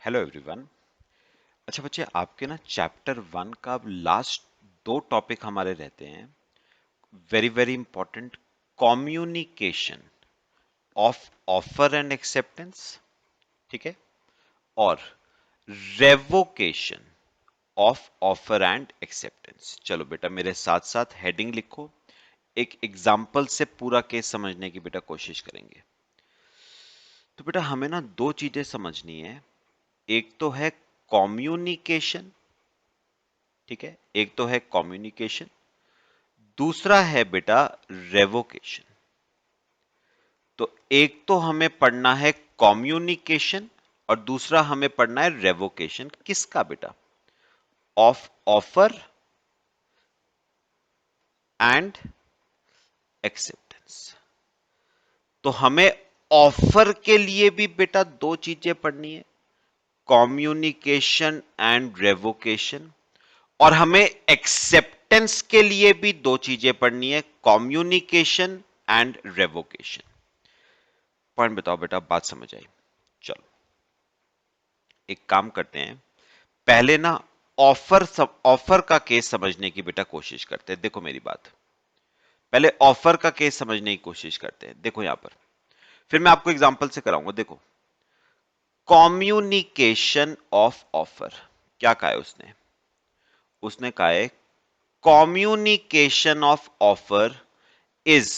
Hello everyone. अच्छा बच्चे, आपके ना चैप्टर 1 का लास्ट दो टॉपिक हमारे रहते हैं। Very very important, communication of offer and acceptance, ठीक है, और revocation of offer and acceptance. चलो बेटा मेरे साथ साथ हेडिंग लिखो, एक एग्जाम्पल से पूरा केस समझने की बेटा कोशिश करेंगे। तो बेटा हमें ना दो चीजें समझनी है। एक तो है कम्युनिकेशन, ठीक है, एक तो है कम्युनिकेशन, दूसरा है बेटा रेवोकेशन। तो एक तो हमें पढ़ना है कम्युनिकेशन और दूसरा हमें पढ़ना है रेवोकेशन। किसका बेटा? Of offer and acceptance. तो हमें ऑफर के लिए भी बेटा दो चीजें पढ़नी है, कम्युनिकेशन एंड रेवोकेशन, और हमें एक्सेप्टेंस के लिए भी दो चीजें पढ़नी है, कम्युनिकेशन एंड रेवोकेशन। पॉइंट बताओ बेटा, बात समझ आई? चलो एक काम करते हैं, पहले ना ऑफर का केस समझने की बेटा कोशिश करते हैं। देखो मेरी बात, पहले ऑफर का केस समझने की कोशिश करते हैं। देखो यहां पर, फिर मैं आपको एग्जांपल से कराऊंगा। देखो कम्युनिकेशन ऑफ ऑफर, क्या कहा है उसने? उसने कहा है communication of offer is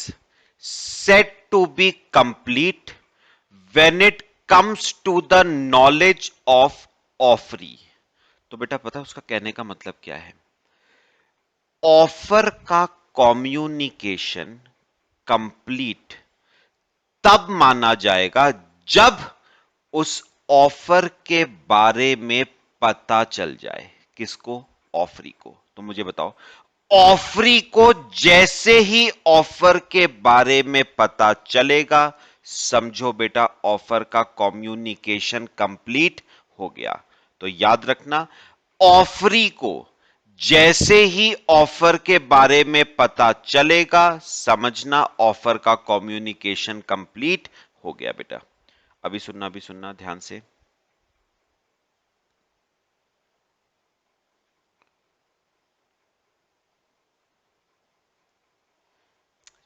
said to be complete when it comes to the knowledge of offeree। तो बेटा पता है उसका कहने का मतलब क्या है? ऑफर का कम्युनिकेशन कंप्लीट तब माना जाएगा जब उस ऑफर के बारे में पता चल जाए। किसको? ऑफरी को। तो मुझे बताओ, ऑफरी को जैसे ही ऑफर के बारे में पता चलेगा, समझो बेटा ऑफर का कम्युनिकेशन कंप्लीट हो गया। तो याद रखना, ऑफरी को जैसे ही ऑफर के बारे में पता चलेगा, समझना ऑफर का कम्युनिकेशन कंप्लीट हो गया बेटा। अभी सुनना ध्यान से।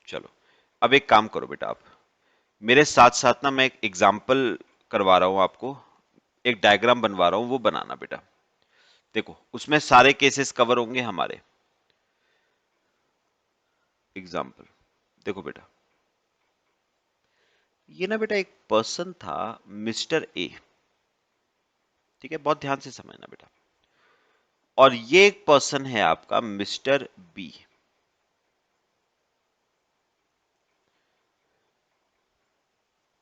चलो अब एक काम करो बेटा, आप मेरे साथ साथ ना मैं एक एग्जाम्पल करवा रहा हूं आपको, एक डायग्राम बनवा रहा हूं, वो बनाना बेटा। देखो उसमें सारे केसेस कवर होंगे हमारे। एग्जाम्पल देखो बेटा, ये ना बेटा एक पर्सन था, मिस्टर ए, ठीक है, बहुत ध्यान से समझना बेटा। और ये एक पर्सन है आपका मिस्टर बी,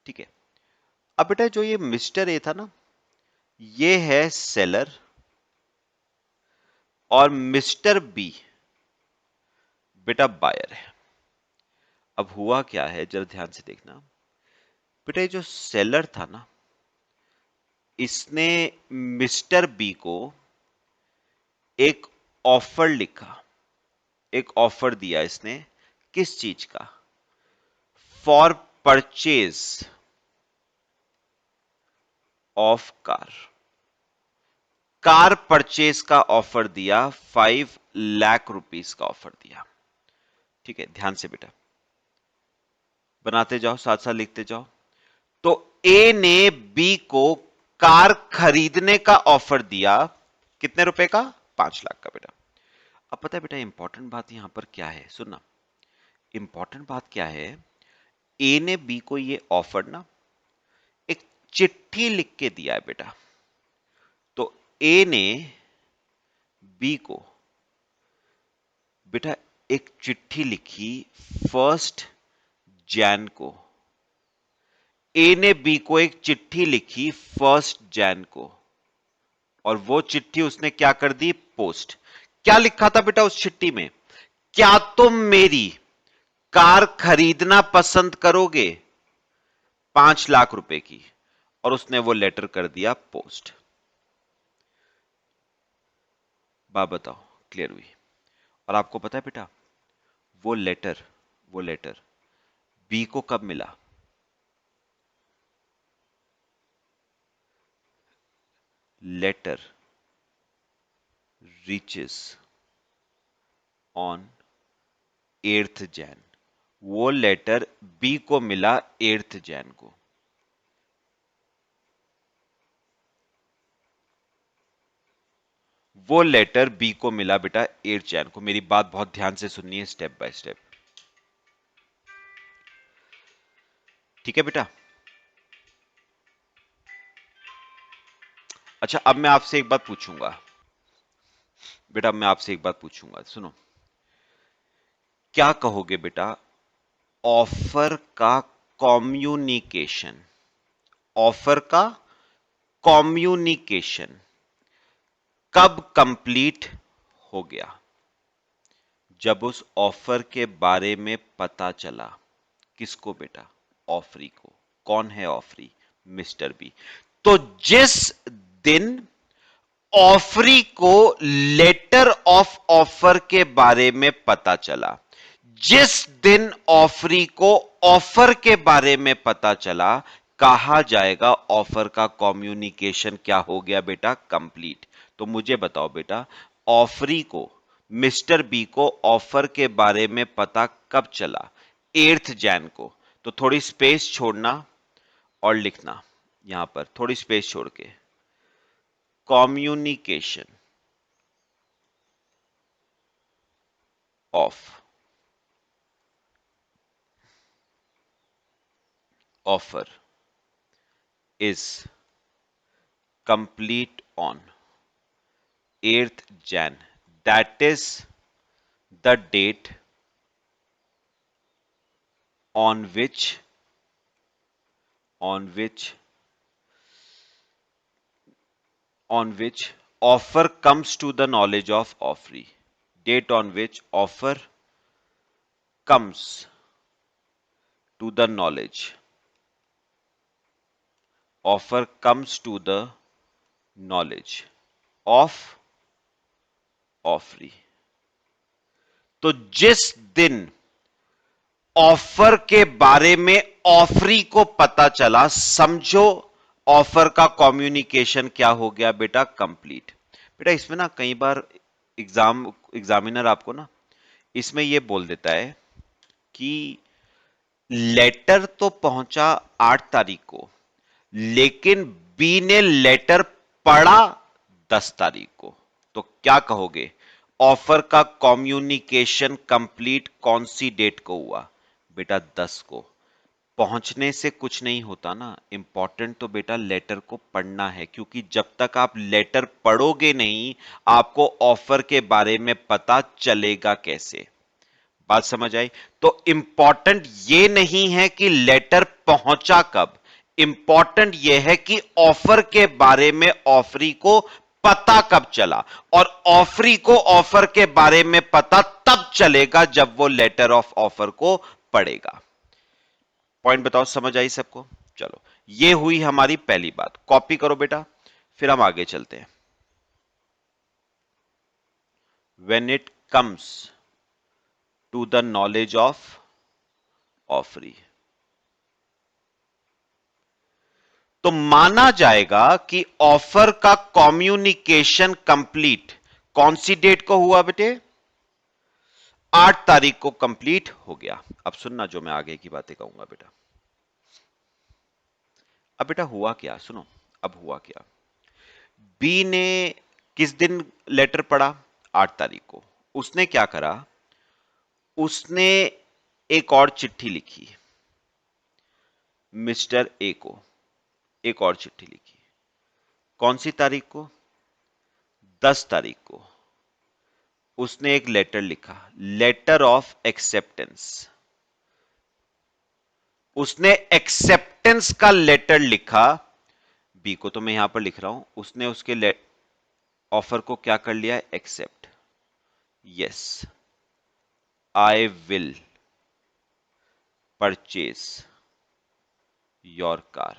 ठीक है। अब बेटा जो ये मिस्टर ए था ना, ये है सेलर, और मिस्टर बी बेटा बायर है। अब हुआ क्या है, जरा ध्यान से देखना बेटा। ये जो सेलर था ना, इसने मिस्टर बी को एक ऑफर लिखा, एक ऑफर दिया इसने। किस चीज का? For purchase of car. Car purchase का ऑफर दिया, 5 लाख रुपीस का ऑफर दिया, ठीक है। ध्यान से बेटा बनाते जाओ, साथ साथ लिखते जाओ। तो ए ने बी को कार खरीदने का ऑफर दिया, कितने रुपए का? 5 लाख का बेटा। अब पता है बेटा इंपॉर्टेंट बात यहां पर क्या है, सुनना। इंपॉर्टेंट बात क्या है, ए ने बी को ये ऑफर ना एक चिट्ठी लिख के दिया है बेटा। तो ए ने बी को बेटा एक चिट्ठी लिखी 1 जैन को। ए ने बी को एक चिट्ठी लिखी 1 जैन को, और वो चिट्ठी उसने क्या कर दी? पोस्ट। क्या लिखा था बेटा उस चिट्ठी में? क्या तुम मेरी कार खरीदना पसंद करोगे 5 लाख रुपए की? और उसने वो लेटर कर दिया पोस्ट। बात बताओ क्लियर हुई? और आपको पता है बेटा, वो लेटर वो लेटर बी को कब मिला? Letter reaches on 8th Jain, वो लेटर बी को मिला 8th जैन को। वो लेटर बी को मिला बेटा 8 जैन को। मेरी बात बहुत ध्यान से सुननी है, स्टेप बाय स्टेप। ठीक है बेटा। अच्छा, अब मैं आपसे एक बात पूछूंगा बेटा, मैं आपसे एक बात पूछूंगा, सुनो। क्या कहोगे बेटा, ऑफर का कम्युनिकेशन, ऑफर का कम्युनिकेशन कब कंप्लीट हो गया? जब उस ऑफर के बारे में पता चला। किसको बेटा? ऑफरी को। कौन है ऑफरी? Mister B. तो जिस दिन ऑफरी को लेटर ऑफ ऑफर के बारे में पता चला, जिस दिन ऑफरी को ऑफर के बारे में पता चला, कहा जाएगा ऑफर का कम्युनिकेशन क्या हो गया बेटा? कंप्लीट। तो मुझे बताओ बेटा, ऑफरी को, मिस्टर बी को ऑफर के बारे में पता कब चला? 8th जैन को। तो थोड़ी स्पेस छोड़ना और लिखना, यहां पर थोड़ी स्पेस छोड़ के, communication of offer is complete on 8th Jan. That is the date on which on which on which offer comes to the knowledge of offeree. Date on which offer comes to the knowledge. Offer comes to the knowledge of offeree. तो जिस दिन offer के बारे में offeree को पता चला, समझो ऑफर का कम्युनिकेशन क्या हो गया बेटा? कंप्लीट। बेटा इसमें ना कई बार एग्जामिनर आपको ना इसमें यह बोल देता है कि लेटर तो पहुंचा 8 तारीख को, लेकिन बी ने लेटर पढ़ा 10 तारीख को। तो क्या कहोगे, ऑफर का कम्युनिकेशन कंप्लीट कौन सी डेट को हुआ? बेटा 10 को। पहुंचने से कुछ नहीं होता ना, इंपॉर्टेंट तो बेटा लेटर को पढ़ना है, क्योंकि जब तक आप लेटर पढ़ोगे नहीं, आपको ऑफर के बारे में पता चलेगा कैसे? बात समझ आई? तो इंपॉर्टेंट ये नहीं है कि लेटर पहुंचा कब, इंपॉर्टेंट ये है कि ऑफर के बारे में ऑफरी को पता कब चला। और ऑफरी को ऑफर के बारे में पता तब चलेगा जब वो लेटर ऑफ ऑफर को पढ़ेगा। पॉइंट बताओ, समझ आई सबको? चलो, ये हुई हमारी पहली बात। कॉपी करो बेटा, फिर हम आगे चलते हैं। When it comes to the knowledge of offeree, तो माना जाएगा कि ऑफर का कम्युनिकेशन कंप्लीट कौन सी डेट को हुआ बेटे? 8 तारीख को कंप्लीट हो गया। अब सुनना जो मैं आगे की बातें कहूंगा बेटा। अब बेटा हुआ क्या, सुनो। अब हुआ क्या, बी ने किस दिन लेटर पढ़ा? 8 तारीख को। उसने क्या करा, उसने एक और चिट्ठी लिखी मिस्टर ए को, एक और चिट्ठी लिखी। कौन सी तारीख को? 10 तारीख को। उसने एक लेटर लिखा, लेटर ऑफ एक्सेप्टेंस। उसने एक्सेप्टेंस का लेटर लिखा बी को, तो मैं यहां पर लिख रहा हूं, उसने उसके ऑफर को क्या कर लिया? Accept. Yes, I will purchase your car.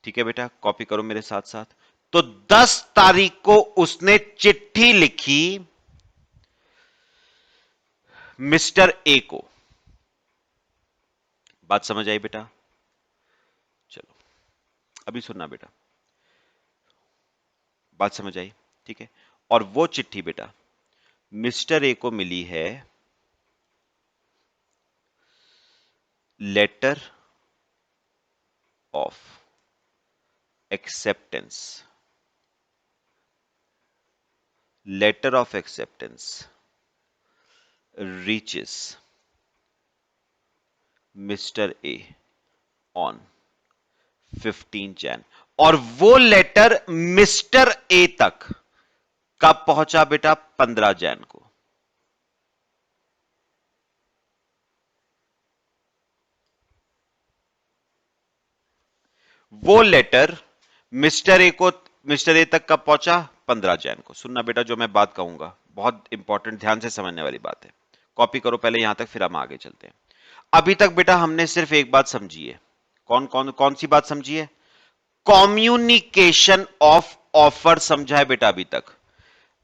ठीक है बेटा, कॉपी करो मेरे साथ साथ। तो 10 तारीख को उसने चिट्ठी लिखी मिस्टर ए को। बात समझ आई बेटा? चलो, अभी सुनना बेटा, बात समझ आई? ठीक है। और वो चिट्ठी बेटा मिस्टर ए को मिली है letter of acceptance, letter of acceptance reaches mister A on 15 Jan. और वो लेटर मिस्टर ए तक कब पहुंचा बेटा? 15 जैन को। वो लेटर मिस्टर ए तक कब पहुंचा? 15 जैन को। सुनना बेटा, जो मैं बात कहूंगा बहुत इंपॉर्टेंट, ध्यान से समझने वाली बात है। कॉपी करो पहले यहां तक, फिर हम आगे चलते हैं। अभी तक बेटा हमने सिर्फ एक बात समझी है। कौन कौन कौन सी बात समझी है? कम्युनिकेशन ऑफ ऑफर समझा है बेटा अभी तक।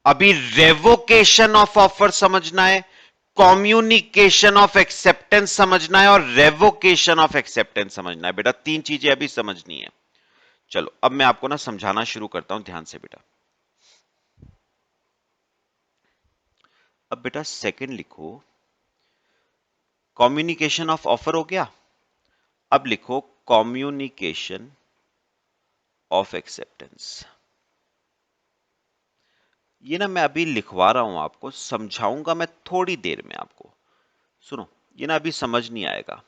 अभी रेवोकेशन ऑफ ऑफर समझना है, कम्युनिकेशन ऑफ एक्सेप्टेंस समझना है और रेवोकेशन ऑफ एक्सेप्टेंस समझना है बेटा। तीन चीजें अभी समझनी है। चलो अब मैं आपको ना समझाना शुरू करता हूं, ध्यान से बेटा। अब बेटा सेकंड लिखो, कम्युनिकेशन ऑफ ऑफर हो गया। अब लिखो कम्युनिकेशन ऑफ एक्सेप्टेंस। ये ना मैं अभी लिखवा रहा हूं आपको, समझाऊंगा मैं थोड़ी देर में आपको। सुनो, ये ना अभी समझ नहीं आएगा।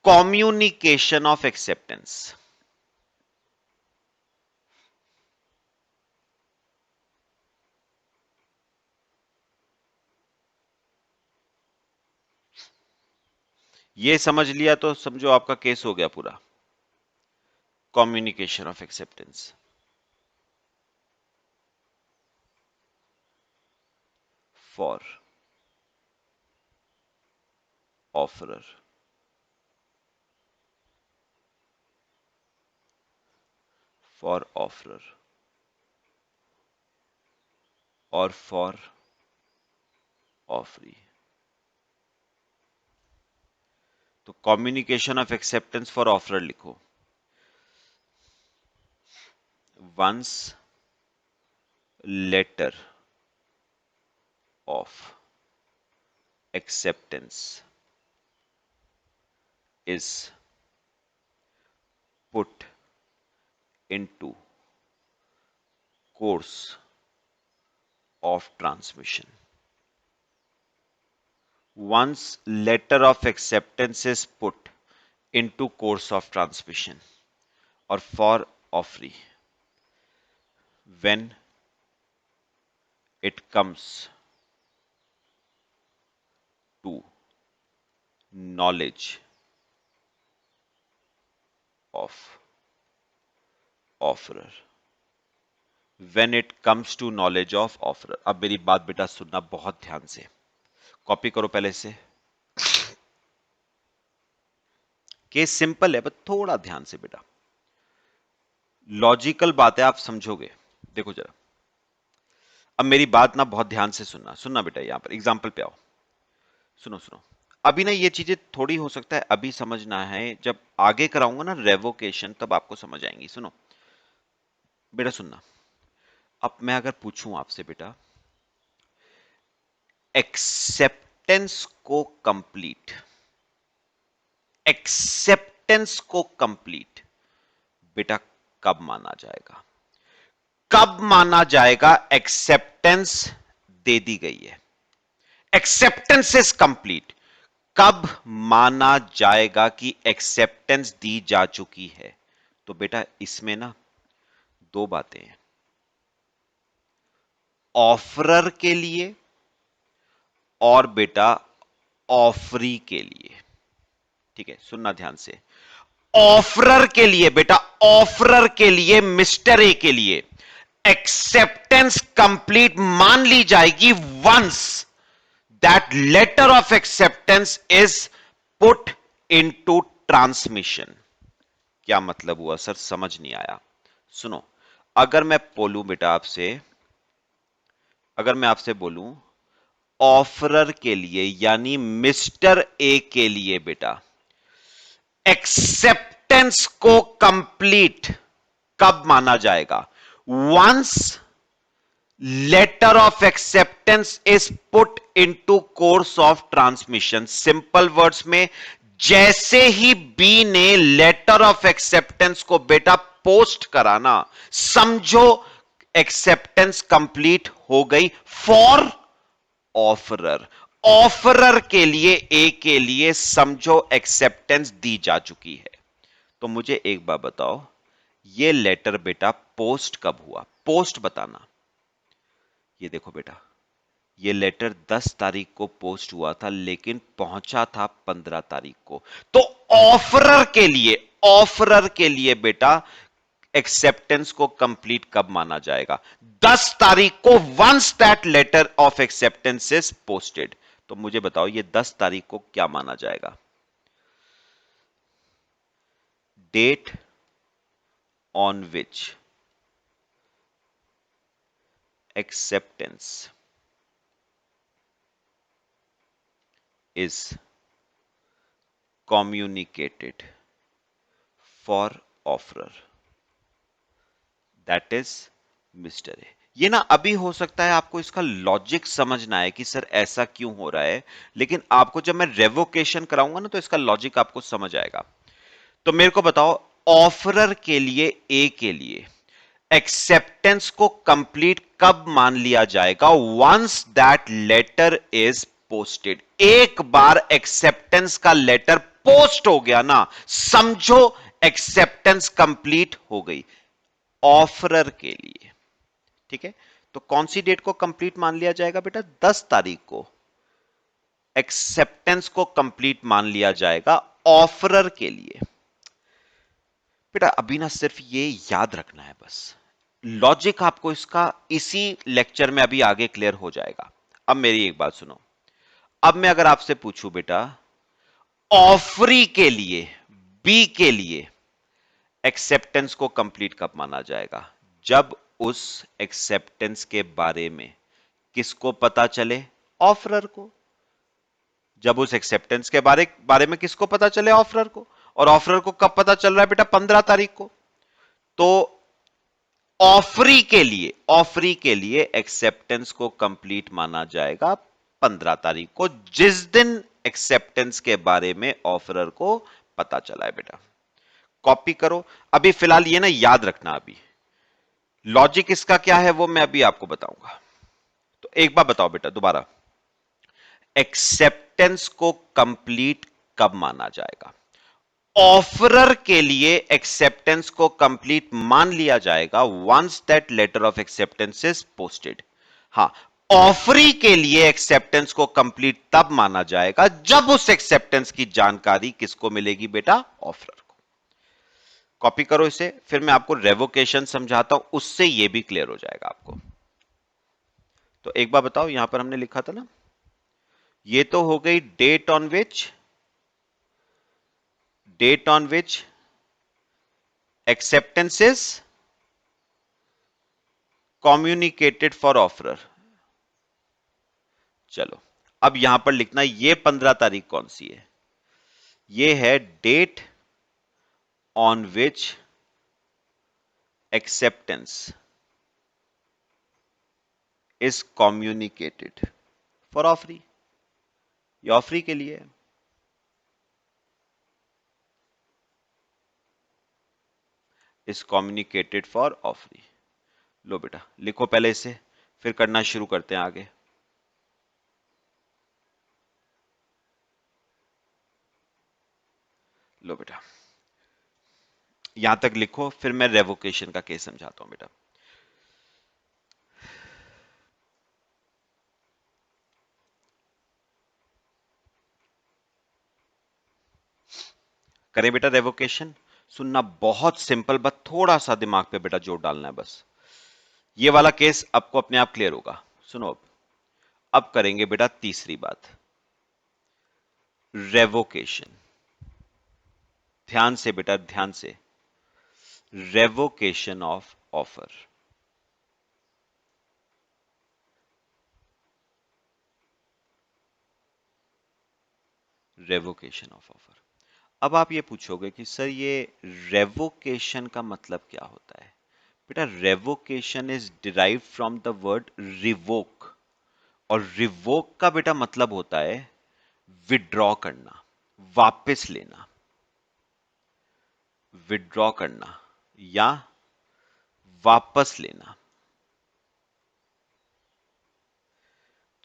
कम्युनिकेशन ऑफ एक्सेप्टेंस, ये समझ लिया तो समझो आपका केस हो गया पूरा। Communication of acceptance for offeror, for offeror और फॉर ऑफरी। तो communication of acceptance for offeror लिखो, once letter of acceptance is put into course of transmission. Once letter of acceptance is put into course of transmission or for offeree, when it comes to knowledge of offerer, when it comes to knowledge of offerer। अब मेरी बात बेटा सुनना बहुत ध्यान से, copy करो पहले से। केस सिंपल है, बस थोड़ा ध्यान से बेटा, लॉजिकल बात है, आप समझोगे। देखो जरा, अब मेरी बात ना बहुत ध्यान से सुनना, सुनना बेटा, यहां पर एग्जाम्पल पे आओ। सुनो सुनो, अभी ना ये चीजें थोड़ी हो सकता है अभी समझना है, जब आगे कराऊंगा ना रेवोकेशन तब आपको समझ आएंगी। सुनो बेटा, सुनना। अब मैं अगर पूछूं आपसे बेटा, एक्सेप्टेंस को कंप्लीट, एक्सेप्टेंस को कंप्लीट बेटा कब माना जाएगा? कब माना जाएगा एक्सेप्टेंस दे दी गई है, एक्सेप्टेंस इज कंप्लीट, कब माना जाएगा कि एक्सेप्टेंस दी जा चुकी है? तो बेटा इसमें ना दो बातें हैं, ऑफरर के लिए और बेटा ऑफरी के लिए। ठीक है, सुनना ध्यान से। ऑफरर के लिए बेटा, ऑफरर के लिए, मिस्टर ए के लिए एक्सेप्टेंस कंप्लीट मान ली जाएगी once that letter of acceptance is put into transmission. क्या मतलब हुआ सर, समझ नहीं आया? सुनो, अगर मैं बोलूं बेटा आपसे, अगर मैं आपसे बोलूं ऑफरर के लिए यानी मिस्टर ए के लिए बेटा एक्सेप्टेंस एक्सेप्टेंस को कंप्लीट कब माना जाएगा? Once letter of acceptance is put into course of transmission. Simple words में, जैसे ही बी ने लेटर ऑफ एक्सेप्टेंस को बेटा पोस्ट कराना, समझो एक्सेप्टेंस कंप्लीट हो गई फॉर ऑफरर। ऑफरर के लिए, ए के लिए समझो एक्सेप्टेंस दी जा चुकी है। तो मुझे एक बात बताओ, ये लेटर बेटा पोस्ट कब हुआ? पोस्ट बताना। ये देखो बेटा, ये लेटर 10 तारीख को पोस्ट हुआ था, लेकिन पहुंचा था 15 तारीख को। तो ऑफरर के लिए बेटा एक्सेप्टेंस को कंप्लीट कब माना जाएगा? 10 तारीख को, once that letter of acceptance is posted. तो मुझे बताओ, ये 10 तारीख को क्या माना जाएगा? Date on which acceptance is communicated for offerer, that is Mr. A। ये ना अभी हो सकता है आपको इसका लॉजिक समझना है कि सर ऐसा क्यों हो रहा है, लेकिन आपको जब मैं रेवोकेशन कराऊंगा ना तो इसका लॉजिक आपको समझ आएगा। तो मेरे को बताओ, ऑफरर के लिए, ए के लिए एक्सेप्टेंस को कंप्लीट कब मान लिया जाएगा? Once that letter is posted. एक बार एक्सेप्टेंस का लेटर पोस्ट हो गया ना, समझो एक्सेप्टेंस कंप्लीट हो गई ऑफरर के लिए। ठीक है, तो कौन सी डेट को कंप्लीट मान लिया जाएगा बेटा? 10 तारीख को एक्सेप्टेंस को कंप्लीट मान लिया जाएगा ऑफरर के लिए। बेटा अभी ना सिर्फ ये याद रखना है बस, लॉजिक आपको इसका इसी लेक्चर में अभी आगे क्लियर हो जाएगा। अब मेरी एक बात सुनो, अब मैं अगर आपसे पूछूं बेटा, ऑफरी के लिए, बी के लिए एक्सेप्टेंस को कंप्लीट कब माना जाएगा? जब उस एक्सेप्टेंस के बारे में किसको पता चले? ऑफरर को। जब उस एक्सेप्टेंस के बारे में किसको पता चले? ऑफरर को। और ऑफरर को कब पता चल रहा है बेटा? 15 तारीख को। तो ऑफरी के लिए एक्सेप्टेंस को कंप्लीट माना जाएगा 15 तारीख को, जिस दिन एक्सेप्टेंस के बारे में ऑफरर को पता चला है बेटा। कॉपी करो। अभी फिलहाल ये ना याद रखना, अभी लॉजिक इसका क्या है वो मैं अभी आपको बताऊंगा। तो एक बार बताओ बेटा दोबारा, एक्सेप्टेंस को कंप्लीट कब माना जाएगा? ऑफरर के लिए एक्सेप्टेंस को कंप्लीट मान लिया जाएगा once that letter of acceptance is posted. हां, ऑफरी के लिए एक्सेप्टेंस को कंप्लीट तब माना जाएगा जब उस एक्सेप्टेंस की जानकारी किसको मिलेगी बेटा? ऑफरर को। कॉपी करो इसे, फिर मैं आपको रेवोकेशन समझाता हूं, उससे यह भी क्लियर हो जाएगा आपको। तो एक बार बताओ, यहां पर हमने लिखा था ना, ये तो हो गई date on which acceptance is communicated for offerer। चलो अब यहां पर लिखना, ये 15 तारीख कौन सी है? ये है date on which acceptance is communicated for offeree. ये ऑफरी के लिए है। Is communicated for offeree. लो बेटा लिखो पहले इसे, फिर करना शुरू करते हैं आगे। लो बेटा यहां तक लिखो, फिर मैं रेवोकेशन का केस समझाता हूं बेटा। करें बेटा रेवोकेशन? सुनना बहुत सिंपल, बस थोड़ा सा दिमाग पे बेटा जोर डालना है बस। ये वाला केस आपको अपने आप क्लियर होगा। सुनो, अब करेंगे बेटा तीसरी बात, रेवोकेशन। ध्यान से बेटा, ध्यान से, revocation of offer. Revocation of offer. अब आप ये पूछोगे कि सर ये रेवोकेशन का मतलब क्या होता है? बेटा revocation is derived from the word revoke, और रिवोक का बेटा मतलब होता है विड्रॉ करना, वापस लेना, विड्रॉ करना या वापस लेना।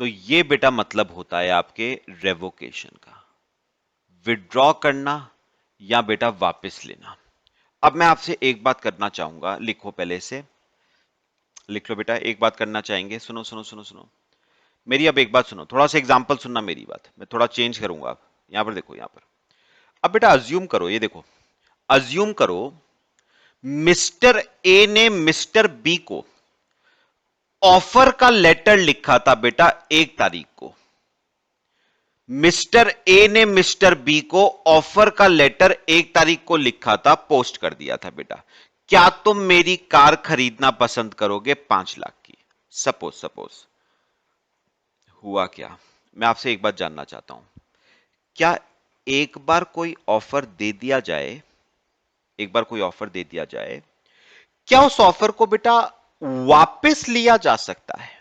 तो ये बेटा मतलब होता है आपके रेवोकेशन का, विड्रॉ करना या बेटा वापस लेना। अब मैं आपसे एक बात करना चाहूंगा, लिखो पहले से, लिख लो बेटा, एक बात करना चाहेंगे, सुनो सुनो सुनो सुनो मेरी, अब एक बात सुनो, थोड़ा सा एग्जांपल सुनना मेरी बात, मैं थोड़ा चेंज करूंगा। अब यहां पर देखो, यहां पर अब बेटा अज्यूम करो, ये देखो, अज्यूम करो मिस्टर ए ने मिस्टर बी को ऑफर का लेटर लिखा था बेटा 1 तारीख को। मिस्टर ए ने मिस्टर बी को ऑफर का लेटर 1 तारीख को लिखा था, पोस्ट कर दिया था बेटा। क्या तुम मेरी कार खरीदना पसंद करोगे 5 लाख की? सपोज सपोज हुआ क्या, मैं आपसे एक बात जानना चाहता हूं, क्या एक बार कोई ऑफर दे दिया जाए, एक बार कोई ऑफर दे दिया जाए, क्या उस ऑफर को बेटा वापस लिया जा सकता है?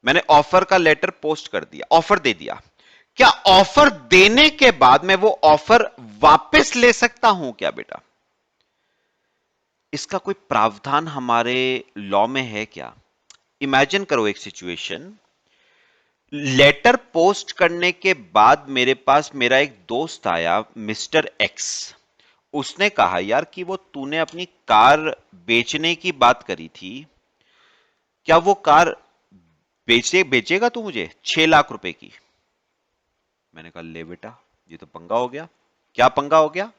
मैंने ऑफर का लेटर पोस्ट कर दिया, ऑफर दे दिया, क्या ऑफर देने के बाद मैं वो ऑफर वापस ले सकता हूं क्या बेटा? इसका कोई प्रावधान हमारे लॉ में है क्या? इमेजिन करो एक सिचुएशन, लेटर पोस्ट करने के बाद मेरे पास मेरा एक दोस्त आया मिस्टर एक्स, उसने कहा यार कि वो तूने अपनी कार बेचने की बात करी थी, क्या वो कार बेचेगा तू मुझे 6 लाख रुपए की? मैंने कहा ले बेटा, ये तो पंगा हो गया। क्या पंगा हो गया?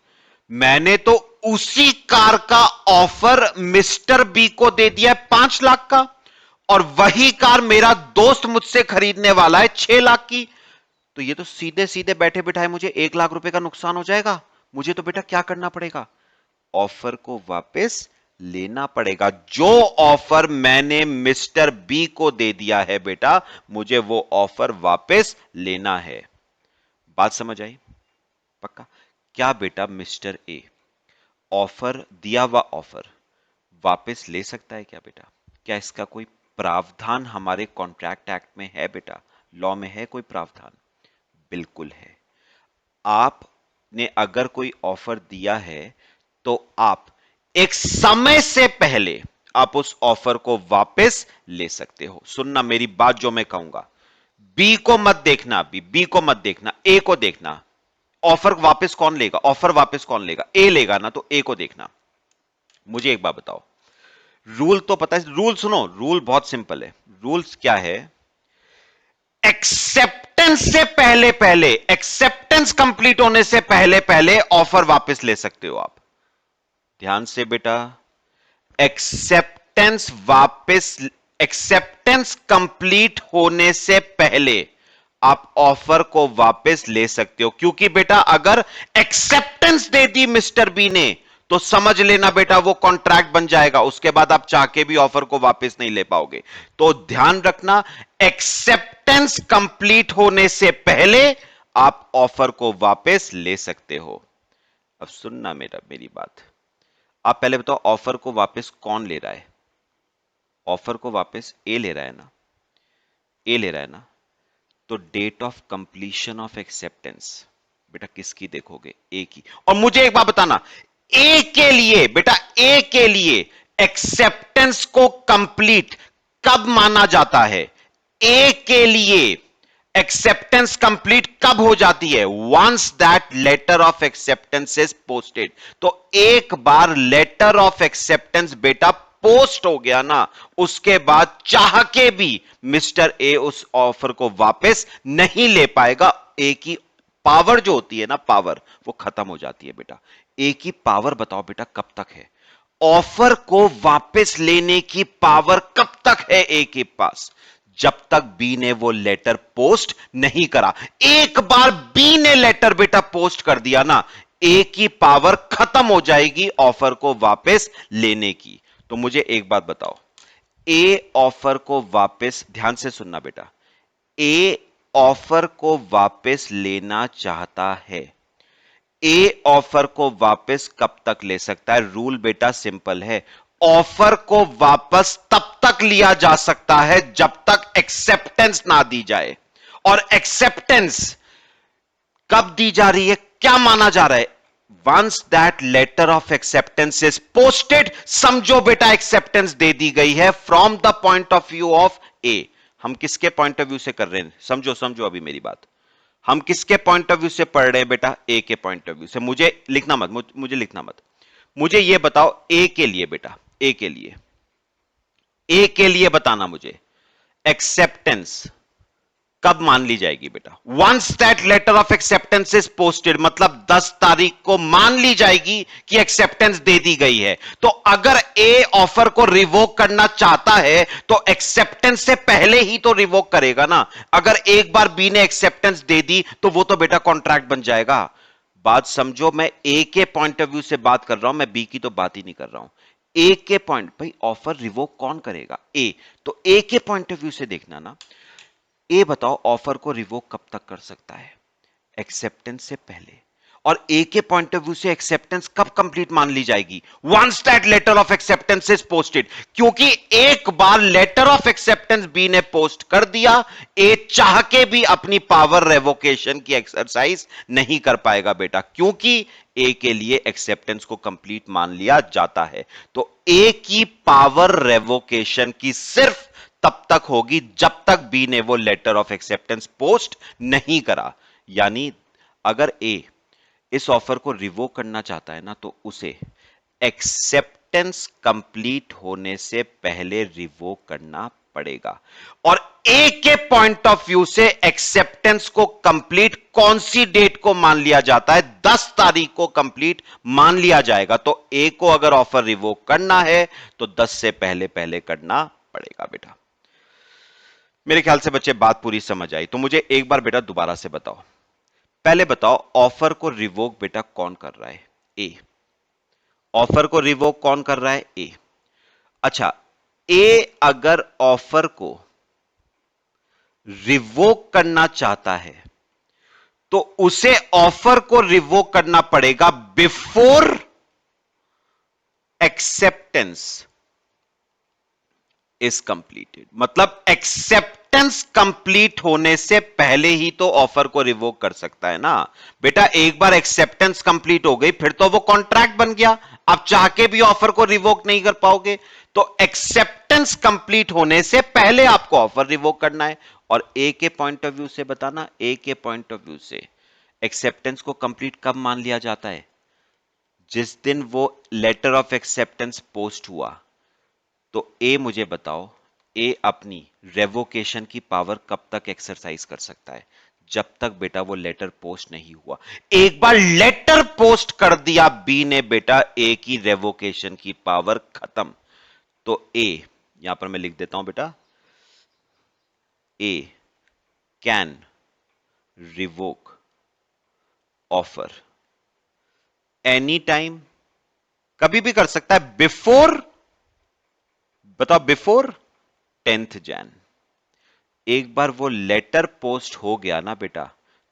मैंने तो उसी कार का ऑफर मिस्टर बी को दे दिया है 5 लाख का, और वही कार मेरा दोस्त मुझसे खरीदने वाला है 6 लाख की। तो ये तो सीधे सीधे बैठे बिठाए मुझे 1 लाख रुपए का नुकसान हो जाएगा। मुझे तो बेटा क्या करना पड़ेगा? ऑफर को वापस लेना पड़ेगा। जो ऑफर मैंने मिस्टर बी को दे दिया है बेटा, मुझे वो ऑफर वापस लेना है। बात समझ आई? पक्का? क्या बेटा मिस्टर ए ऑफर, दिया हुआ ऑफर वापस ले सकता है क्या बेटा? क्या इसका कोई प्रावधान हमारे कॉन्ट्रैक्ट एक्ट में है बेटा, लॉ में है कोई प्रावधान? बिल्कुल है। आपने अगर कोई ऑफर दिया है तो आप एक समय से पहले आप उस ऑफर को वापस ले सकते हो। सुनना मेरी बात जो मैं कहूंगा, बी को मत देखना, अभी बी को मत देखना, ए को देखना। ऑफर वापस कौन लेगा? ऑफर वापस कौन लेगा? ए लेगा ना, तो ए को देखना। मुझे एक बात बताओ, रूल तो पता है, रूल सुनो, रूल बहुत सिंपल है। रूल्स क्या है? एक्सेप्टेंस से पहले पहले, एक्सेप्टेंस कंप्लीट होने से पहले पहले ऑफर वापस ले सकते हो आप। ध्यान से बेटा, एक्सेप्टेंस वापस, एक्सेप्टेंस कंप्लीट होने से पहले आप ऑफर को वापस ले सकते हो। क्योंकि बेटा अगर एक्सेप्टेंस दे दी मिस्टर बी ने, तो समझ लेना बेटा वो कॉन्ट्रैक्ट बन जाएगा, उसके बाद आप चाह के भी ऑफर को वापस नहीं ले पाओगे। तो ध्यान रखना, एक्सेप्टेंस कंप्लीट होने से पहले आप ऑफर को वापस ले सकते हो। अब सुनना मेरी बात, आप पहले बताओ ऑफर को वापस कौन ले रहा है? ऑफर को वापस ए ले रहा है ना, ए ले रहा है ना। तो date of completion of acceptance बेटा किसकी देखोगे? ए की। और मुझे एक बात बताना, ए के लिए बेटा, ए के लिए एक्सेप्टेंस को कंप्लीट कब माना जाता है? ए के लिए एक्सेप्टेंस कंप्लीट कब हो जाती है? Once that letter of acceptance is posted. तो एक बार लेटर ऑफ एक्सेप्टेंस बेटा पोस्ट हो गया ना, उसके बाद चाह के भी मिस्टर ए उस ऑफर को वापस नहीं ले पाएगा। ए की पावर जो होती है ना, पावर, वो खत्म हो जाती है बेटा। ए की पावर बताओ बेटा कब तक है? ऑफर को वापस लेने की पावर कब तक है ए के पास? जब तक बी ने वो लेटर पोस्ट नहीं करा। एक बार बी ने लेटर बेटा पोस्ट कर दिया ना, ए की पावर खत्म हो जाएगी ऑफर को वापस लेने की। तो मुझे एक बात बताओ, ए ऑफर को वापस, ध्यान से सुनना बेटा, ए ऑफर को वापस लेना चाहता है, ए ऑफर को वापस कब तक ले सकता है? रूल बेटा सिंपल है, ऑफर को वापस तब तक लिया जा सकता है जब तक एक्सेप्टेंस ना दी जाए। और एक्सेप्टेंस कब दी जा रही है, क्या माना जा रहा है? Once that letter of acceptance is posted, समझो बेटा एक्सेप्टेंस दे दी गई है from the point of view of A. हम किसके पॉइंट ऑफ व्यू से कर रहे हैं? समझो समझो अभी मेरी बात। हम किसके पॉइंट ऑफ व्यू से पढ़ रहे हैं बेटा? ए के पॉइंट ऑफ व्यू से। मुझे लिखना मत, मुझे लिखना मत। मुझे यह बताओ ए के लिए बेटा, ए के लिए बताना मुझे, एक्सेप्टेंस कब मान ली जाएगी बेटा? Once that letter of acceptance is posted, मतलब 10 तारीख को मान ली जाएगी कि एक्सेप्टेंस दे दी गई है। तो अगर ए ऑफर को रिवोक करना चाहता है तो एक्सेप्टेंस से पहले ही तो रिवोक करेगा ना। अगर एक बार बी ने एक्सेप्टेंस दे दी तो वो तो बेटा कॉन्ट्रैक्ट बन जाएगा। बात समझो, मैं ए के पॉइंट ऑफ व्यू से बात कर रहा हूं, मैं बी की तो बात ही नहीं कर रहा हूं। ए के पॉइंट, भाई ऑफर रिवोक कौन करेगा? ए। तो ए के पॉइंट ऑफ व्यू से देखना ना, ए बताओ ऑफर को रिवोक कब तक कर सकता है? एक्सेप्टेंस से पहले। और ए के पॉइंट ऑफ व्यू से एक्सेप्टेंस कब कंप्लीट मान ली जाएगी? Once that letter of acceptance is posted. क्योंकि एक बार लेटर ऑफ एक्सेप्टेंस बी ने पोस्ट कर दिया, ए चाह के भी अपनी पावर रेवोकेशन की एक्सरसाइज नहीं कर पाएगा बेटा, क्योंकि ए के लिए एक्सेप्टेंस को कंप्लीट मान लिया जाता है। तो ए की पावर रेवोकेशन की सिर्फ तब तक होगी जब तक बी ने वो लेटर ऑफ एक्सेप्टेंस पोस्ट नहीं करा। यानी अगर ए इस ऑफर को रिवोक करना चाहता है ना, तो उसे एक्सेप्टेंस कंप्लीट होने से पहले रिवोक करना पड़ेगा। और ए के पॉइंट ऑफ व्यू से एक्सेप्टेंस को कंप्लीट कौन सी डेट को मान लिया जाता है? 10 तारीख को कंप्लीट मान लिया जाएगा। तो ए को अगर ऑफर रिवोक करना है तो 10 से पहले पहले करना पड़ेगा बेटा। मेरे ख्याल से बच्चे बात पूरी समझ आई। तो मुझे एक बार बेटा दोबारा से बताओ, पहले बताओ ऑफर को रिवोक बेटा कौन कर रहा है? ए। ऑफर को रिवोक कौन कर रहा है? ए। अच्छा, ए अगर ऑफर को रिवोक करना चाहता है तो उसे ऑफर को रिवोक करना पड़ेगा बिफोर एक्सेप्टेंस इज कंप्लीटेड। मतलब एक्सेप्टेंस कंप्लीट होने से पहले ही तो ऑफर को रिवोक कर सकता है ना बेटा। एक बार एक्सेप्टेंस कंप्लीट हो गई फिर तो वो कॉन्ट्रैक्ट बन गया, आप चाह के भी ऑफर को रिवोक नहीं कर पाओगे। तो एक्सेप्टेंस कंप्लीट होने से पहले आपको ऑफर रिवोक करना है। और ए के पॉइंट ऑफ व्यू से बताना, ए के पॉइंट ऑफ व्यू से एक्सेप्टेंस को कंप्लीट कब मान लिया जाता है? जिस दिन वो लेटर ऑफ एक्सेप्टेंस पोस्ट हुआ। तो ए मुझे बताओ, ए अपनी रेवोकेशन की पावर कब तक एक्सरसाइज कर सकता है? जब तक बेटा वो लेटर पोस्ट नहीं हुआ। एक बार लेटर पोस्ट कर दिया बी ने बेटा, ए की रेवोकेशन की पावर खत्म। तो ए, यहां पर मैं लिख देता हूं बेटा, A can revoke offer any time, कभी भी कर सकता है, बिफोर, बताओ बिफोर 10th जैन। एक बार वो लेटर पोस्ट हो गया ना बेटा,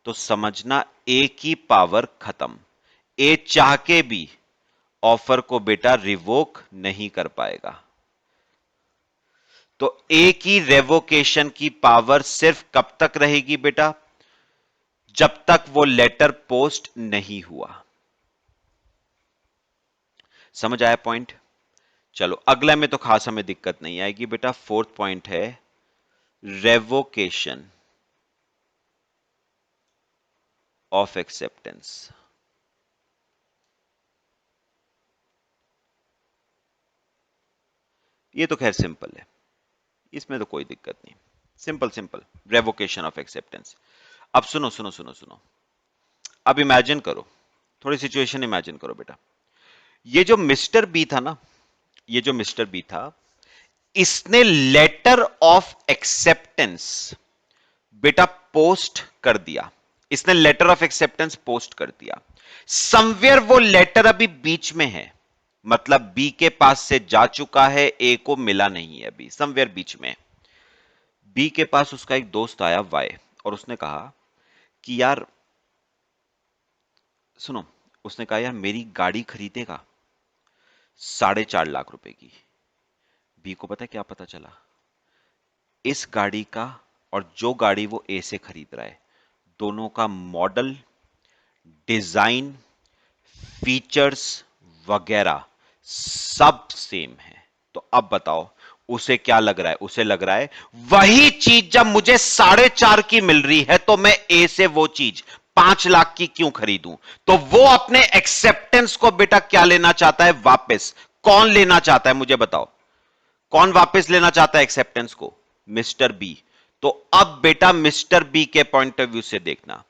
तो समझना ए की पावर खत्म। ए चाह के भी ऑफर को बेटा रिवोक नहीं कर पाएगा। तो ए की रेवोकेशन की पावर सिर्फ कब तक रहेगी बेटा? जब तक वो लेटर पोस्ट नहीं हुआ। समझ आया पॉइंट? चलो अगला में तो खास हमें दिक्कत नहीं आएगी बेटा। फोर्थ पॉइंट है रेवोकेशन ऑफ एक्सेप्टेंस। ये तो खैर सिंपल है, इसमें तो कोई दिक्कत नहीं, simple simple revocation of acceptance. अब सुनो सुनो सुनो सुनो, अब इमेजिन करो, थोड़ी सिचुएशन इमेजिन करो बेटा। ये जो मिस्टर बी था ना, ये जो मिस्टर बी था, इसने लेटर ऑफ एक्सेप्टेंस बेटा पोस्ट कर दिया। इसने लेटर ऑफ एक्सेप्टेंस पोस्ट कर दिया। समवेयर वो लेटर अभी बीच में है, मतलब बी के पास से जा चुका है, ए को मिला नहीं है अभी, समवेयर बीच में। बी के पास उसका एक दोस्त आया वाई, और उसने कहा कि यार सुनो, उसने कहा यार मेरी गाड़ी खरीदेगा 4.5 लाख रुपए की। बी को पता है क्या पता चला? इस गाड़ी का और जो गाड़ी वो ए से खरीद रहा है, दोनों का मॉडल, डिजाइन, फीचर्स वगैरह सब सेम है। तो अब बताओ उसे क्या लग रहा है? उसे लग रहा है वही चीज जब मुझे 4.5 की मिल रही है तो मैं ए से वो चीज 5 लाख की क्यों खरीदूं? तो वो अपने एक्सेप्टेंस को बेटा क्या लेना चाहता है? वापस। कौन लेना चाहता है मुझे बताओ? कौन वापस लेना चाहता है एक्सेप्टेंस को? Mister B. तो अब बेटा मिस्टर बी के पॉइंट ऑफ व्यू से देखना,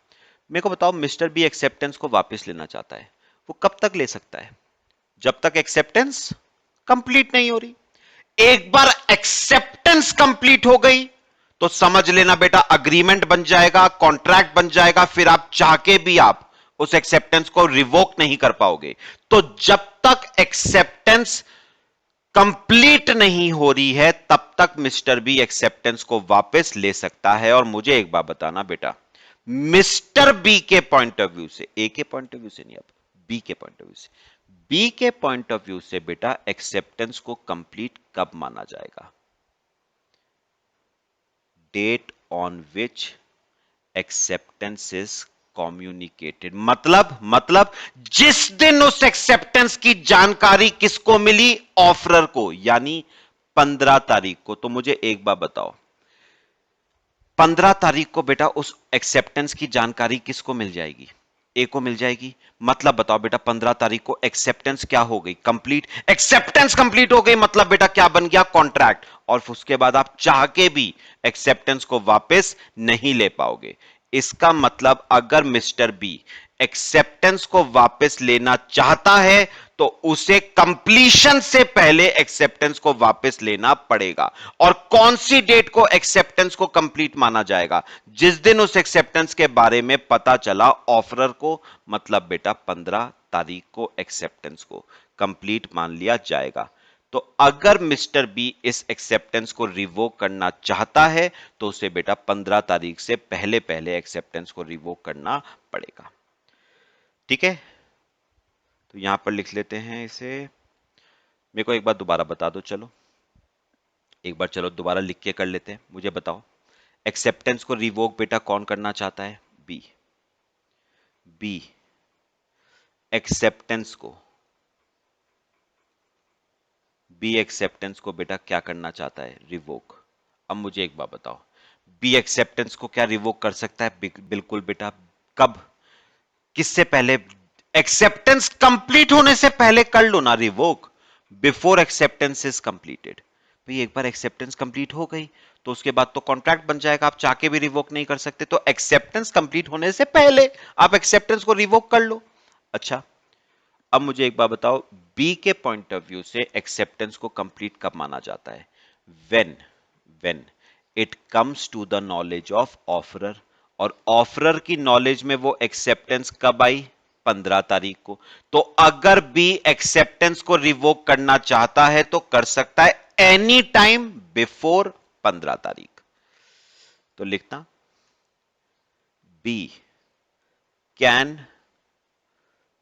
मेरे को बताओ मिस्टर बी एक्सेप्टेंस को वापस लेना चाहता है, वो कब तक ले सकता है? जब तक एक्सेप्टेंस कंप्लीट नहीं हो रही। एक बार एक्सेप्टेंस कंप्लीट हो गई तो समझ लेना बेटा अग्रीमेंट बन जाएगा, कॉन्ट्रैक्ट बन जाएगा, फिर आप चाह के भी आप उस एक्सेप्टेंस को रिवोक नहीं कर पाओगे। तो जब तक एक्सेप्टेंस कंप्लीट नहीं हो रही है तब तक मिस्टर बी एक्सेप्टेंस को वापस ले सकता है। और मुझे एक बात बताना बेटा, मिस्टर बी के पॉइंट ऑफ व्यू से, ए के पॉइंट ऑफ व्यू से नहीं, अब बी के पॉइंट ऑफ व्यू से, बी के पॉइंट ऑफ व्यू से बेटा एक्सेप्टेंस को कंप्लीट कब माना जाएगा? Date on which acceptance is communicated. मतलब जिस दिन उस एक्सेप्टेंस की जानकारी किसको मिली? ऑफरर को, यानी 15 तारीख को। तो मुझे एक बार बताओ 15 तारीख को बेटा उस एक्सेप्टेंस की जानकारी किसको मिल जाएगी? ए को मिल जाएगी। मतलब बताओ बेटा 15 तारीख को एक्सेप्टेंस क्या हो गई? कंप्लीट। एक्सेप्टेंस कंप्लीट हो गई मतलब बेटा क्या बन गया? कॉन्ट्रैक्ट। और उसके बाद आप चाह के भी एक्सेप्टेंस को वापस नहीं ले पाओगे। इसका मतलब अगर मिस्टर बी एक्सेप्टेंस को वापस लेना चाहता है तो उसे कंप्लीशन से पहले एक्सेप्टेंस को वापस लेना पड़ेगा। और कौन सी डेट को एक्सेप्टेंस को कंप्लीट माना जाएगा? जिस दिन उस एक्सेप्टेंस के बारे में पता चला ऑफरर को, मतलब बेटा 15 तारीख को एक्सेप्टेंस को कंप्लीट मान लिया जाएगा। तो अगर मिस्टर बी इस एक्सेप्टेंस को रिवोक करना चाहता है तो उसे बेटा 15 तारीख से पहले पहले एक्सेप्टेंस को रिवोक करना पड़ेगा। ठीक है, तो यहां पर लिख लेते हैं इसे। मेरे को एक बार दोबारा बता दो, चलो एक बार चलो दोबारा लिख के कर लेते हैं। मुझे बताओ एक्सेप्टेंस को रिवोक बेटा कौन करना चाहता है? बी। बी एक्सेप्टेंस को, बी एक्सेप्टेंस को बेटा क्या करना चाहता है? रिवोक। अब मुझे एक बात बताओ, बी एक्सेप्टेंस को क्या रिवोक कर सकता है? बिल्कुल बेटा। कब? किससे पहले? एक्सेप्टेंस कंप्लीट होने से पहले कर लो ना revoke, before acceptance is completed. भाई एक बार एक्सेप्टेंस कंप्लीट हो गई तो उसके बाद तो कॉन्ट्रैक्ट बन जाएगा, आप चाह के भी रिवोक नहीं कर सकते। तो एक्सेप्टेंस कंप्लीट होने से पहले आप एक्सेप्टेंस को रिवोक कर लो। अच्छा, अब मुझे एक बात बताओ, बी के पॉइंट ऑफ व्यू से एक्सेप्टेंस को कंप्लीट कब माना जाता है? When when it comes to the knowledge of offeror. और ऑफरर की नॉलेज में वो एक्सेप्टेंस कब आई? 15 तारीख को। तो अगर बी एक्सेप्टेंस को रिवोक करना चाहता है तो कर सकता है एनी टाइम बिफोर 15 तारीख। तो लिखना B can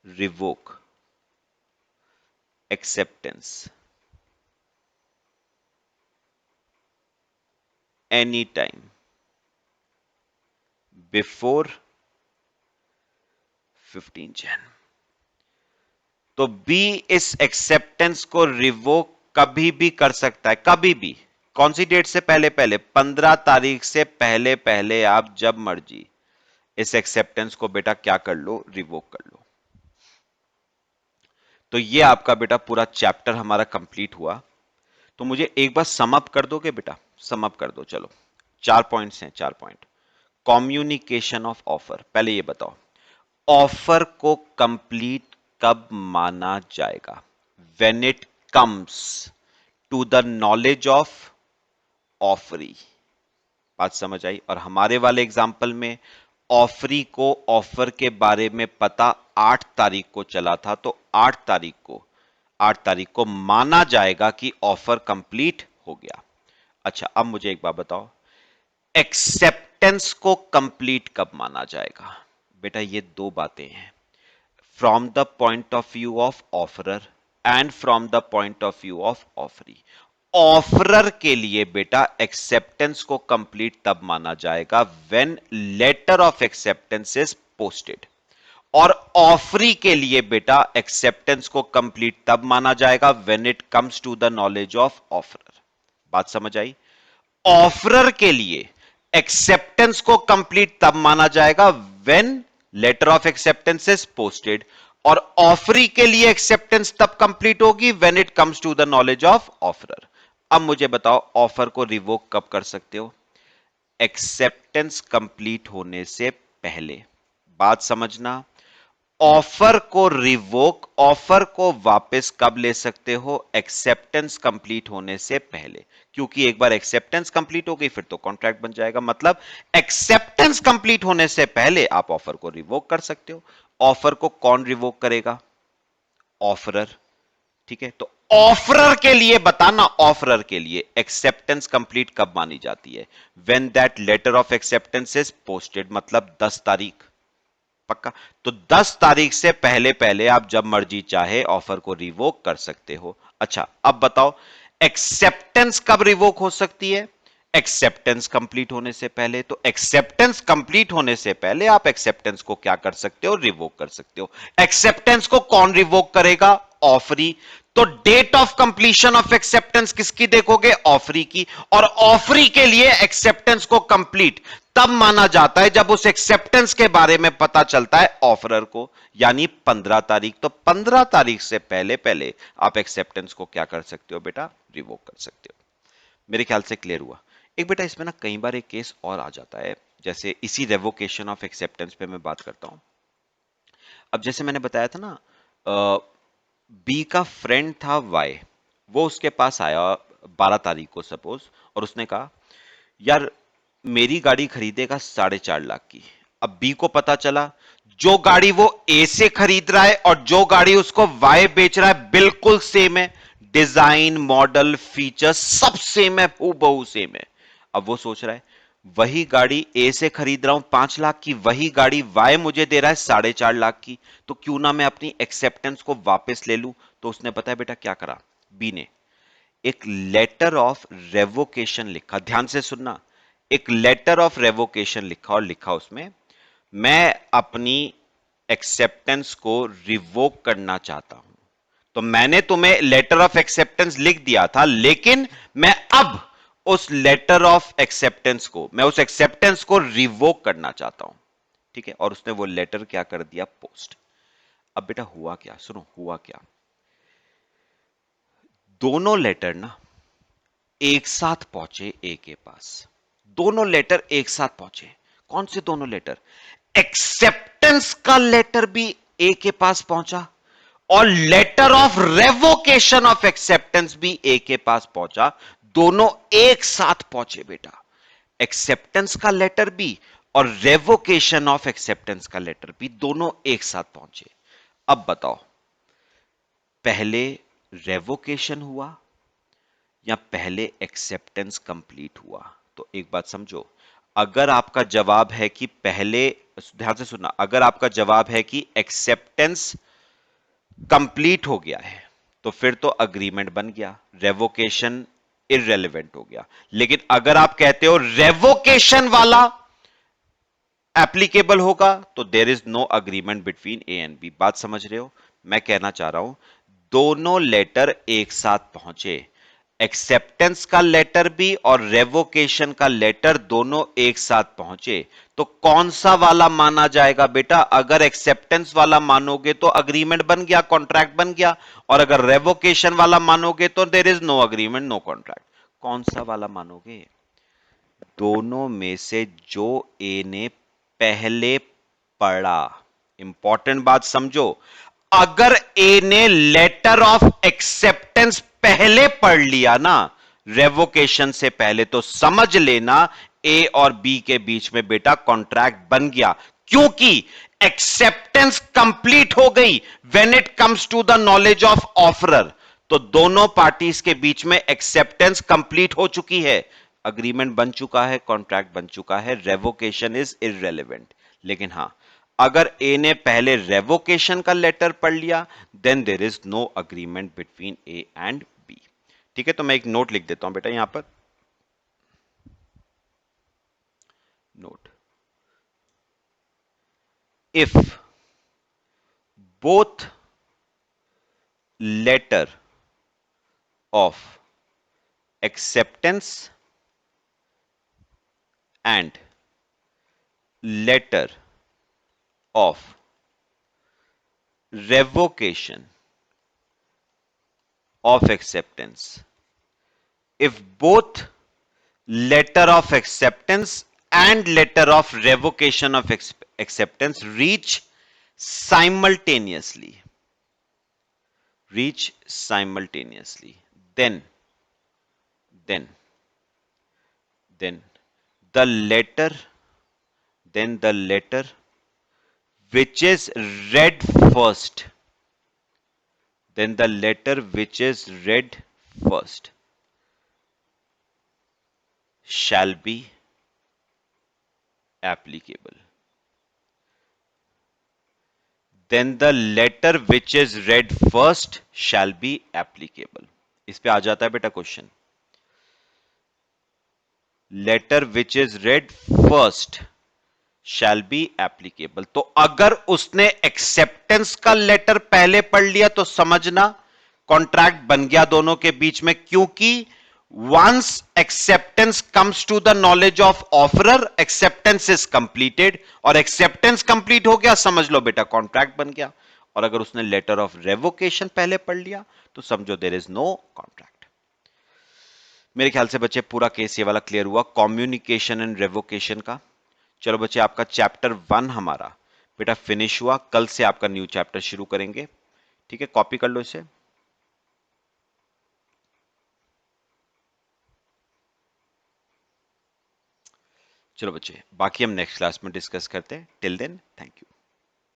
revoke acceptance anytime before 15 Jan। तो बी इस एक्सेप्टेंस को रिवोक कभी भी कर सकता है, कभी भी। कौन सी डेट से पहले? पहले 15 तारीख से पहले पहले आप जब मर्जी इस एक्सेप्टेंस को बेटा क्या कर लो? रिवोक कर लो। तो ये आपका बेटा पूरा चैप्टर हमारा कंप्लीट हुआ। तो मुझे एक बार सम अप कर दोगे बेटा? सम अप कर दो चलो। 4 पॉइंट्स हैं, 4 पॉइंट। कम्युनिकेशन ऑफ ऑफर, पहले ये बताओ ऑफर को कंप्लीट कब माना जाएगा? When it comes to the knowledge of offeree. बात समझ आई? और हमारे वाले एग्जाम्पल में ऑफरी को ऑफर के बारे में पता 8 तारीख को चला था, तो 8 तारीख को माना जाएगा कि ऑफर कंप्लीट हो गया। अच्छा, अब मुझे एक बात बताओ एक्सेप्टेंस को कंप्लीट कब माना जाएगा? बेटा ये दो बातें हैं। from the point of view of offerer and from the point of view of offeree. Offeror के लिए बेटा एक्सेप्टेंस को कंप्लीट तब माना जाएगा when letter of acceptance is posted, और ऑफरी के लिए बेटा एक्सेप्टेंस को कंप्लीट तब माना जाएगा when it comes to the knowledge of offeror. बात समझ आई? ऑफरर के लिए एक्सेप्टेंस को कंप्लीट तब माना जाएगा when letter of acceptance is posted, और ऑफरी के लिए एक्सेप्टेंस तब कंप्लीट होगी when it comes to the knowledge of offeror. अब मुझे बताओ ऑफर को रिवोक कब कर सकते हो? एक्सेप्टेंस कंप्लीट होने से पहले। बात समझना, ऑफर को रिवोक, ऑफर को वापस कब ले सकते हो? एक्सेप्टेंस कंप्लीट होने से पहले, क्योंकि एक बार एक्सेप्टेंस कंप्लीट हो गई फिर तो कॉन्ट्रैक्ट बन जाएगा। मतलब एक्सेप्टेंस कंप्लीट होने से पहले आप ऑफर को रिवोक कर सकते हो। ऑफर को कौन रिवोक करेगा? ऑफरर। ठीक है, तो ऑफरर के लिए बताना, ऑफरर के लिए एक्सेप्टेंस कंप्लीट कब मानी जाती है? When that letter of acceptance is posted, मतलब 10 तारीख। पक्का? तो 10 तारीख से पहले पहले आप जब मर्जी चाहे ऑफर को रिवोक कर सकते हो। अच्छा, अब बताओ एक्सेप्टेंस कब रिवोक हो सकती है? एक्सेप्टेंस कंप्लीट होने से पहले। तो एक्सेप्टेंस कंप्लीट होने से पहले आप एक्सेप्टेंस को क्या कर सकते हो? रिवोक कर सकते हो। एक्सेप्टेंस को कौन रिवोक करेगा? ऑफरी। तो date of completion of acceptance किसकी देखोगे? ऑफरी की। और ऑफरी के लिए एक्सेप्टेंस को कंप्लीट तब माना जाता है जब उस एक्सेप्टेंस के बारे में पता चलता है ऑफरर को, यानी 15 तारीख। तो 15 तारीख से पहले पहले आप एक्सेप्टेंस को क्या कर सकते हो बेटा? रिवोक कर सकते हो। मेरे ख्याल से क्लियर हुआ। एक बेटा इसमें ना कई बार एक केस और आ जाता है, जैसे इसी रेवोकेशन ऑफ एक्सेप्टेंस पे मैं बात करता हूं। अब जैसे मैंने बताया था ना, बी का फ्रेंड था वाई, वो उसके पास आया 12 तारीख को सपोज, और उसने कहा यार मेरी गाड़ी खरीदेगा 4.5 लाख की। अब बी को पता चला जो गाड़ी वो ए से खरीद रहा है और जो गाड़ी उसको वाई बेच रहा है बिल्कुल सेम है, डिजाइन, मॉडल, फीचर्स सब सेम है, हूबहू सेम है। अब वो सोच रहा है वही गाड़ी ए से खरीद रहा हूं 5 लाख की, वही गाड़ी वाई मुझे दे रहा है 4.5 लाख की, तो क्यों ना मैं अपनी एक्सेप्टेंस को वापस ले लूं। तो उसने पता है बेटा क्या करा? बी ने एक लेटर ऑफ रेवोकेशन लिखा। ध्यान से सुनना, एक लेटर ऑफ रेवोकेशन लिखा और लिखा उसमें मैं अपनी एक्सेप्टेंस को रिवोक करना चाहता हूं। तो मैंने तुम्हें लेटर ऑफ एक्सेप्टेंस लिख दिया था, लेकिन मैं अब उस लेटर ऑफ एक्सेप्टेंस को, मैं उस एक्सेप्टेंस को रिवोक करना चाहता हूं। ठीक है, और उसने वो लेटर क्या कर दिया? पोस्ट। अब बेटा हुआ क्या? सुनो हुआ क्या। दोनों लेटर ना एक साथ पहुंचे ए के पास। दोनों लेटर एक साथ पहुंचे। कौन से दोनों लेटर? एक्सेप्टेंस का लेटर भी ए के पास पहुंचा और letter of revocation of acceptance भी ए के पास पहुंचा। दोनों एक साथ पहुंचे बेटा। एक्सेप्टेंस का लेटर भी और रेवोकेशन ऑफ एक्सेप्टेंस का लेटर भी दोनों एक साथ पहुंचे। अब बताओ पहले रेवोकेशन हुआ या पहले एक्सेप्टेंस कंप्लीट हुआ? तो एक बात समझो, अगर आपका जवाब है कि पहले, ध्यान से सुनना, अगर आपका जवाब है कि एक्सेप्टेंस कंप्लीट हो गया है तो फिर तो अग्रीमेंट बन गया, रेवोकेशन इररेलेवेंट हो गया। लेकिन अगर आप कहते हो रेवोकेशन वाला एप्लीकेबल होगा तो there is no agreement between A and B. बात समझ रहे हो? मैं कहना चाह रहा हूं दोनों लेटर एक साथ पहुंचे, एक्सेप्टेंस का लेटर भी और रेवोकेशन का लेटर दोनों एक साथ पहुंचे, तो कौन सा वाला माना जाएगा बेटा? अगर एक्सेप्टेंस वाला मानोगे तो अग्रीमेंट बन गया, कॉन्ट्रैक्ट बन गया, और अगर रेवोकेशन वाला मानोगे तो there is no agreement, no contract. कौन सा वाला मानोगे? दोनों में से जो ए ने पहले पढ़ा। इंपॉर्टेंट बात समझो, अगर ए ने लेटर ऑफ एक्सेप्टेंस पहले पढ़ लिया ना रेवोकेशन से पहले, तो समझ लेना ए और बी के बीच में बेटा कॉन्ट्रैक्ट बन गया, क्योंकि एक्सेप्टेंस कंप्लीट हो गई when it comes to the knowledge of offeror. तो दोनों पार्टीज के बीच में एक्सेप्टेंस कंप्लीट हो चुकी है, अग्रीमेंट बन चुका है, कॉन्ट्रैक्ट बन चुका है, रेवोकेशन इज इररेलेवेंट। लेकिन हां, अगर ए ने पहले रेवोकेशन का लेटर पढ़ लिया, then there is no agreement between A and B. ठीक है, तो मैं एक नोट लिख देता हूं बेटा यहां पर, note, if both letter of acceptance and letter of revocation of acceptance, if both letter of acceptance and letter of revocation of acceptance simultaneously reach simultaneously, then then then the letter then the letter which is read first, then the letter which is read first shall be applicable. Then the letter which is read first shall be applicable. इस पे आ जाता है बेटा question, letter which is read first shall be applicable. तो अगर उसने acceptance का letter पहले पढ़ लिया तो समझना कॉन्ट्रैक्ट बन गया दोनों के बीच में, क्योंकि once acceptance comes to the knowledge of offeror, acceptance is completed, और एक्सेप्टेंस कंप्लीट हो गया, समझ लो बेटा कॉन्ट्रैक्ट बन गया। और अगर उसने लेटर ऑफ रेवोकेशन पहले पढ़ लिया तो समझो देयर इज नो कॉन्ट्रैक्ट। मेरे ख्याल से बच्चे पूरा केस ये वाला क्लियर हुआ कम्युनिकेशन एंड रेवोकेशन का। चलो बच्चे, आपका चैप्टर 1 हमारा बेटा फिनिश हुआ, कल से आपका न्यू चैप्टर शुरू करेंगे। ठीक है, कॉपी कर लो इसे। चलो बच्चे, बाकी हम नेक्स्ट क्लास में डिस्कस करते हैं। Till then, thank you.